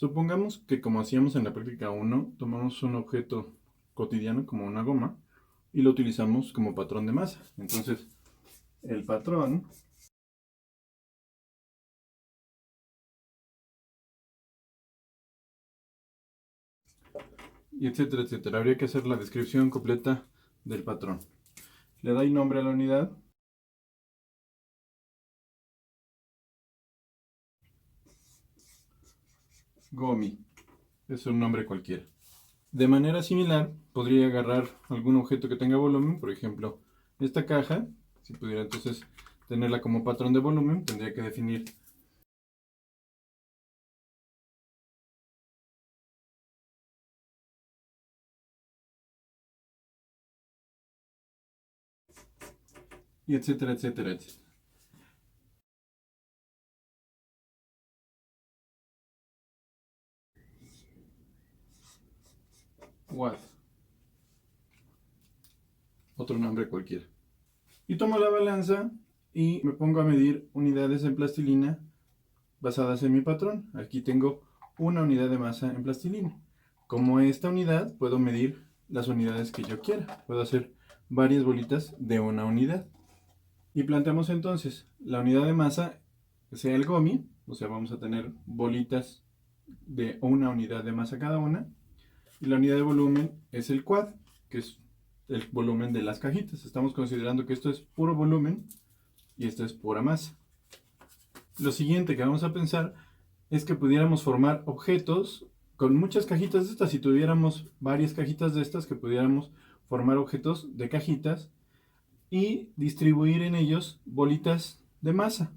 Supongamos que, como hacíamos en la práctica 1, tomamos un objeto cotidiano como una goma y lo utilizamos como patrón de masa. Entonces, el patrón y etcétera, etcétera. Habría que hacer la descripción completa del patrón. Le dais nombre a la unidad. Gomi. Es un nombre cualquiera. De manera similar, podría agarrar algún objeto que tenga volumen, por ejemplo, esta caja. Si pudiera entonces tenerla como patrón de volumen, tendría que definir y etcétera, etcétera, etcétera. Watt. Otro nombre cualquiera. Y tomo la balanza y me pongo a medir unidades en plastilina basadas en mi patrón. Aquí tengo una unidad de masa en plastilina. Como esta unidad, puedo medir las unidades que yo quiera. Puedo hacer varias bolitas de una unidad. Y planteamos entonces la unidad de masa, que sea el gomi, o sea, vamos a tener bolitas de una unidad de masa cada una. Y la unidad de volumen es el quad, que es el volumen de las cajitas. Estamos considerando que esto es puro volumen y esto es pura masa. Lo siguiente que vamos a pensar es que pudiéramos formar objetos con muchas cajitas de estas. Si tuviéramos varias cajitas de estas, que pudiéramos formar objetos de cajitas y distribuir en ellos bolitas de masa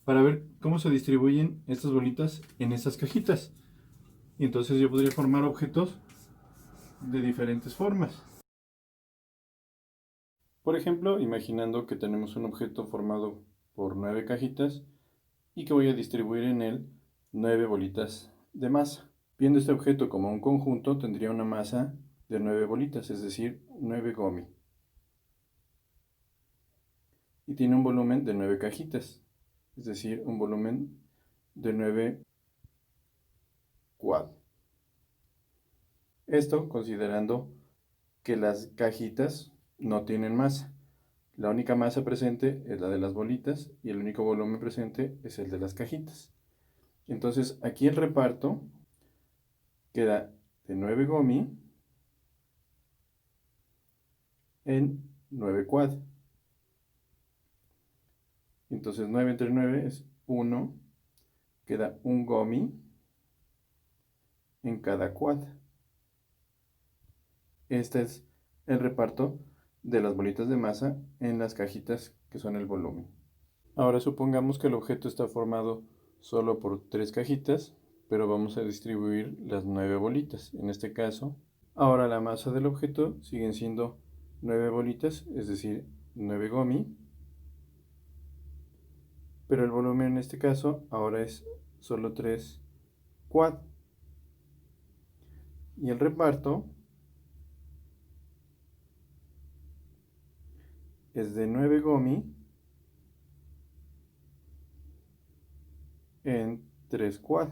para ver cómo se distribuyen estas bolitas en esas cajitas. Y entonces yo podría formar objetos de diferentes formas. Por ejemplo, imaginando que tenemos un objeto formado por 9 cajitas y que voy a distribuir en él 9 bolitas de masa. Viendo este objeto como un conjunto, tendría una masa de 9 bolitas, es decir, 9 gomi. Y tiene un volumen de 9 cajitas, es decir, un volumen de 9 quad. Esto considerando que las cajitas no tienen masa. La única masa presente es la de las bolitas y el único volumen presente es el de las cajitas. Entonces aquí el reparto queda de 9 gomi en 9 quad. Entonces 9 entre 9 es 1, queda un gomi en cada quad. Este es el reparto de las bolitas de masa en las cajitas que son el volumen. Ahora supongamos que el objeto está formado solo por 3 cajitas, pero vamos a distribuir las 9 bolitas. En este caso, ahora la masa del objeto siguen siendo 9 bolitas, es decir, 9 gomi, pero el volumen en este caso ahora es solo 3 quad. Y el reparto es de 9 gomi en 3 quad,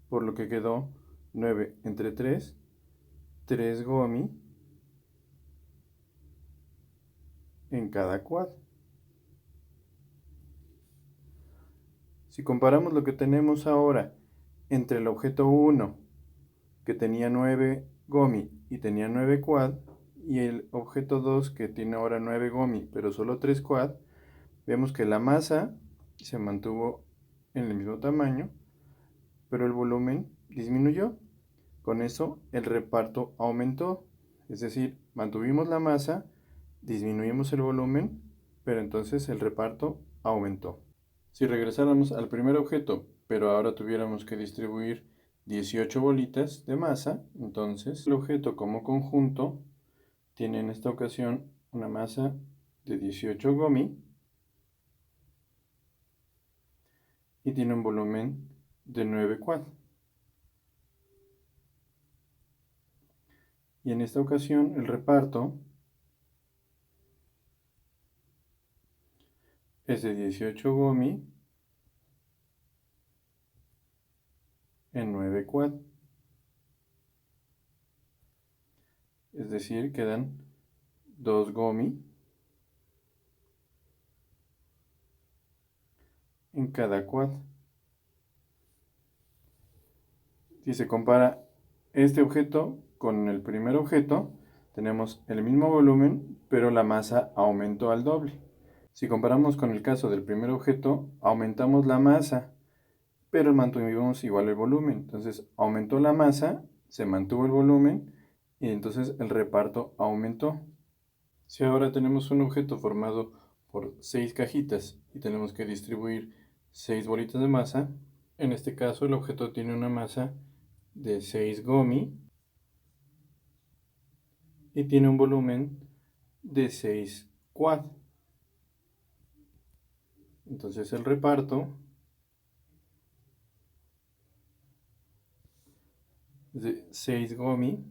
por lo que quedó 9 entre 3, 3 gomi en cada quad. Si comparamos lo que tenemos ahora entre el objeto 1, que tenía 9 gomi y tenía 9 quad, y el objeto 2, que tiene ahora 9 gomi pero solo 3 quad, vemos que la masa se mantuvo en el mismo tamaño, pero el volumen disminuyó. Con eso el reparto aumentó, es decir, mantuvimos la masa, disminuimos el volumen, pero entonces el reparto aumentó. Si regresáramos al primer objeto, pero ahora tuviéramos que distribuir 18 bolitas de masa, entonces el objeto como conjunto tiene en esta ocasión una masa de 18 gomi y tiene un volumen de 9 quad. Y en esta ocasión el reparto es de 18 gomi en 9 quad. Es decir, quedan 2 gomi en cada quad. Si se compara este objeto con el primer objeto, tenemos el mismo volumen, pero la masa aumentó al doble. Si comparamos con el caso del primer objeto, aumentamos la masa, pero mantuvimos igual el volumen. Entonces aumentó la masa, se mantuvo el volumen y entonces el reparto aumentó. Si ahora tenemos un objeto formado por 6 cajitas y tenemos que distribuir 6 bolitas de masa, en este caso el objeto tiene una masa de 6 gomi y tiene un volumen de 6 quad. Entonces el reparto es de 6 gomi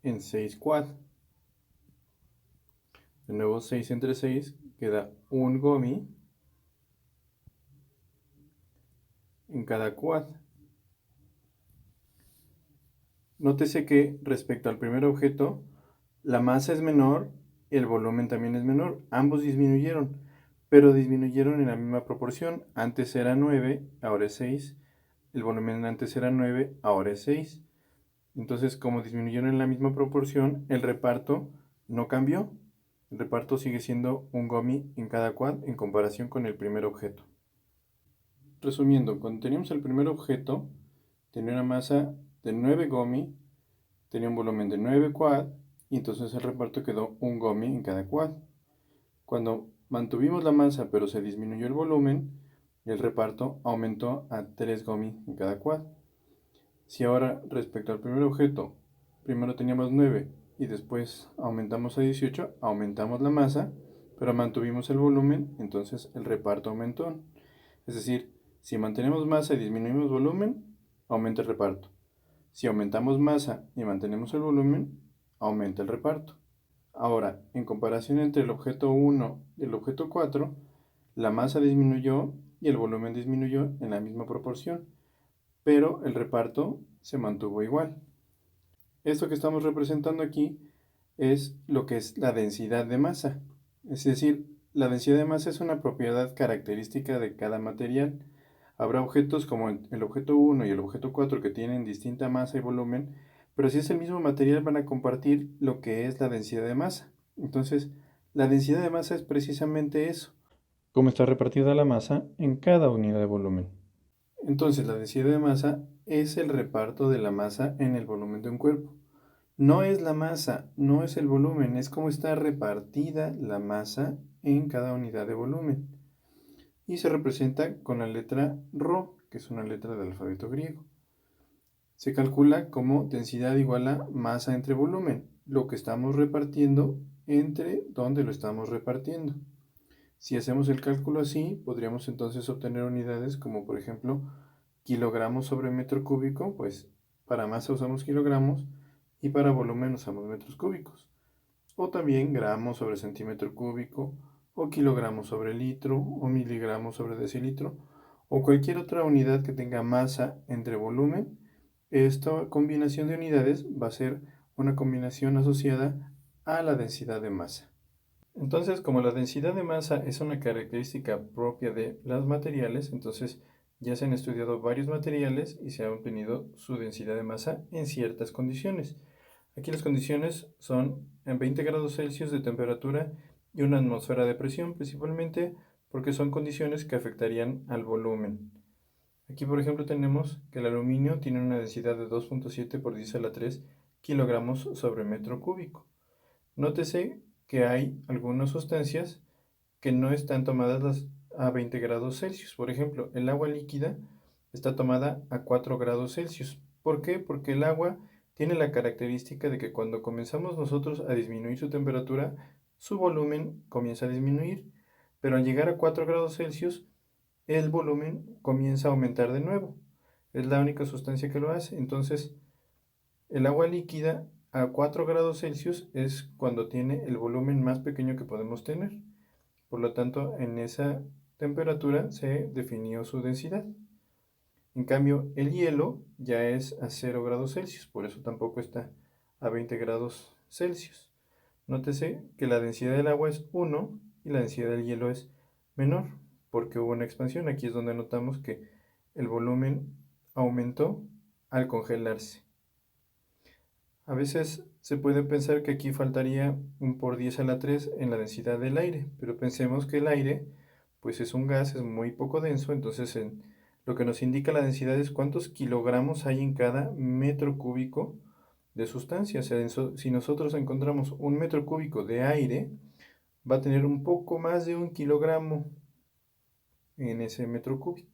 en 6 quad. De nuevo 6 entre 6 queda 1 gomi en cada quad. Nótese que respecto al primer objeto, la masa es menor y el volumen también es menor. Ambos disminuyeron, pero disminuyeron en la misma proporción. Antes era 9, ahora es 6. El volumen antes era 9, ahora es 6. Entonces, como disminuyeron en la misma proporción, el reparto no cambió. El reparto sigue siendo 1 gomi en cada quad en comparación con el primer objeto. Resumiendo, cuando teníamos el primer objeto, tenía una masa de 9 gomi, tenía un volumen de 9 quad, y entonces el reparto quedó 1 gomi en cada quad. Cuando mantuvimos la masa pero se disminuyó el volumen, el reparto aumentó a 3 gomi en cada quad. Si ahora respecto al primer objeto, primero teníamos 9 y después aumentamos a 18, aumentamos la masa, pero mantuvimos el volumen, entonces el reparto aumentó. Es decir, si mantenemos masa y disminuimos volumen, aumenta el reparto. Si aumentamos masa y mantenemos el volumen, aumenta el reparto. Ahora, en comparación entre el objeto 1 y el objeto 4, la masa disminuyó y el volumen disminuyó en la misma proporción, pero el reparto se mantuvo igual. Esto que estamos representando aquí es lo que es la densidad de masa. Es decir, la densidad de masa es una propiedad característica de cada material. Habrá objetos como el objeto 1 y el objeto 4 que tienen distinta masa y volumen, pero si es el mismo material van a compartir lo que es la densidad de masa. Entonces, la densidad de masa es precisamente eso, cómo está repartida la masa en cada unidad de volumen. Entonces, la densidad de masa es el reparto de la masa en el volumen de un cuerpo. No es la masa, no es el volumen, es cómo está repartida la masa en cada unidad de volumen. Y se representa con la letra Rho, que es una letra del alfabeto griego. Se calcula como densidad igual a masa entre volumen, lo que estamos repartiendo entre donde lo estamos repartiendo. Si hacemos el cálculo así, podríamos entonces obtener unidades como por ejemplo kilogramos sobre metro cúbico, pues para masa usamos kilogramos y para volumen usamos metros cúbicos. O también gramos sobre centímetro cúbico, o kilogramos sobre litro, o miligramos sobre decilitro, o cualquier otra unidad que tenga masa entre volumen. Esta combinación de unidades va a ser una combinación asociada a la densidad de masa. Entonces, como la densidad de masa es una característica propia de los materiales, entonces ya se han estudiado varios materiales y se ha obtenido su densidad de masa en ciertas condiciones. Aquí las condiciones son en 20 grados Celsius de temperatura y una atmósfera de presión, principalmente porque son condiciones que afectarían al volumen. Aquí, por ejemplo, tenemos que el aluminio tiene una densidad de 2.7 por 10 a la 3 kilogramos sobre metro cúbico. Nótese que hay algunas sustancias que no están tomadas a 20 grados Celsius. Por ejemplo, el agua líquida está tomada a 4 grados Celsius. ¿Por qué? Porque el agua tiene la característica de que cuando comenzamos nosotros a disminuir su temperatura, su volumen comienza a disminuir. Pero al llegar a 4 grados Celsius, el volumen comienza a aumentar de nuevo. Es la única sustancia que lo hace. Entonces, el agua líquida a 4 grados Celsius es cuando tiene el volumen más pequeño que podemos tener. Por lo tanto, en esa temperatura se definió su densidad. En cambio, el hielo ya es a 0 grados Celsius, por eso tampoco está a 20 grados Celsius. Nótese que la densidad del agua es 1 y la densidad del hielo es menor, porque hubo una expansión. Aquí es donde notamos que el volumen aumentó al congelarse. A veces se puede pensar que aquí faltaría un por 10 a la 3 en la densidad del aire, pero pensemos que el aire pues es un gas, es muy poco denso, entonces lo que nos indica la densidad es cuántos kilogramos hay en cada metro cúbico de sustancia. O sea, si nosotros encontramos un metro cúbico de aire, va a tener un poco más de 1 kilogramo en ese metro cúbico.